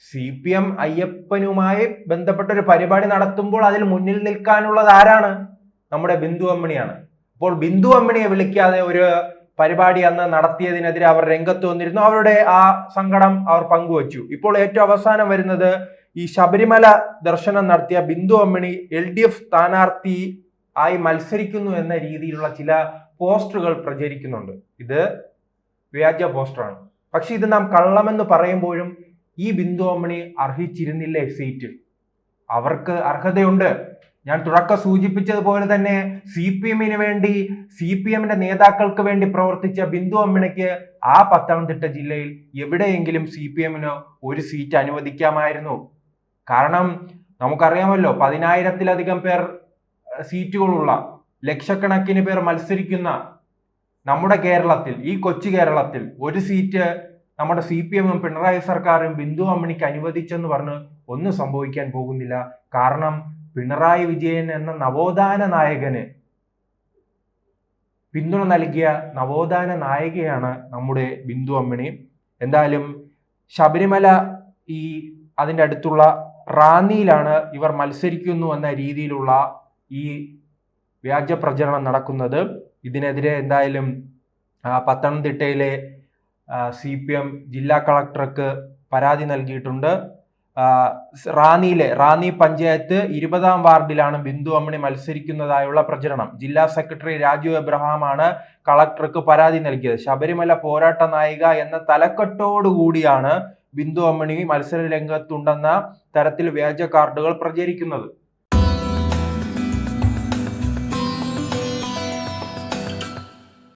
CPM അയ്യപ്പനുമായി ബന്ധപ്പെട്ട ഒരു പരിപാടി നടത്തുമ്പോൾ അതിൽ മുന്നിൽ നിൽക്കാനുള്ളത് ആരാണ്? നമ്മുടെ ബിന്ദു അമ്മിണിയാണ്. അപ്പോൾ ബിന്ദു അമ്മിണിയെ വിളിക്കാതെ ഒരു പരിപാടി അന്ന് നടത്തിയതിനെതിരെ അവർ രംഗത്ത് വന്നിരുന്നു. അവരുടെ ആ സങ്കടം അവർ പങ്കുവച്ചു. ഇപ്പോൾ ഏറ്റവും അവസാനം വരുന്നത് ഈ ശബരിമല ദർശനം നടത്തിയ ബിന്ദു അമ്മിണി LDF സ്ഥാനാർത്ഥി ആയി മത്സരിക്കുന്നു എന്ന രീതിയിലുള്ള ചില പോസ്റ്ററുകൾ പ്രചരിക്കുന്നുണ്ട്. ഇത് വ്യാജ പോസ്റ്ററാണ്. പക്ഷെ ഇത് നാം കള്ളമെന്ന് പറയുമ്പോഴും ഈ ബിന്ദു അമ്മിണി അർഹിച്ചിരുന്നില്ലേ സീറ്റ്? അവർക്ക് അർഹതയുണ്ട്. ഞാൻ തുടക്കം സൂചിപ്പിച്ചതുപോലെ തന്നെ CPMന് വേണ്ടി, CPMന്റെ നേതാക്കൾക്ക് വേണ്ടി പ്രവർത്തിച്ച ബിന്ദു അമ്മിണിക്ക് ആ പത്തനംതിട്ട ജില്ലയിൽ എവിടെയെങ്കിലും CPMന് ഒരു സീറ്റ് അനുവദിക്കാമായിരുന്നു. കാരണം നമുക്കറിയാമല്ലോ, 10,000-ത്തിലധികം പേർ സീറ്റുകളുള്ള, ലക്ഷക്കണക്കിന് പേർ മത്സരിക്കുന്ന നമ്മുടെ കേരളത്തിൽ, ഈ കൊച്ചു കേരളത്തിൽ ഒരു സീറ്റ് നമ്മുടെ CPMും പിണറായി സർക്കാരും ബിന്ദു അമ്മിണിക്ക് അനുവദിച്ചെന്ന് പറഞ്ഞ് ഒന്നും സംഭവിക്കാൻ പോകുന്നില്ല. കാരണം പിണറായി വിജയൻ എന്ന നവോത്ഥാന നായകന് പിന്തുണ നൽകിയ നവോത്ഥാന നായികയാണ് നമ്മുടെ ബിന്ദു അമ്മിണി. എന്തായാലും ശബരിമല അതിൻ്റെ അടുത്തുള്ള റാന്നിയിലാണ് ഇവർ മത്സരിക്കുന്നു എന്ന രീതിയിലുള്ള ഈ വ്യാജ പ്രചരണം നടക്കുന്നത്. ഇതിനെതിരെ എന്തായാലും പത്തനംതിട്ടയിലെ CPM ജില്ലാ കളക്ടർക്ക് പരാതി നൽകിയിട്ടുണ്ട്. റാന്നി പഞ്ചായത്ത് 20-ാം വാർഡിലാണ് ബിന്ദു അമ്മിണി മത്സരിക്കുന്നതായുള്ള പ്രചരണം. ജില്ലാ സെക്രട്ടറി രാജു എബ്രഹാമാണ് കളക്ടർക്ക് പരാതി നൽകിയത്. ശബരിമല പോരാട്ട നായിക എന്ന തലക്കെട്ടോടുകൂടിയാണ് ബിന്ദു അമ്മിണി മത്സര രംഗത്തുണ്ടെന്ന തരത്തിൽ വ്യാജ കാർഡുകൾ പ്രചരിക്കുന്നത്.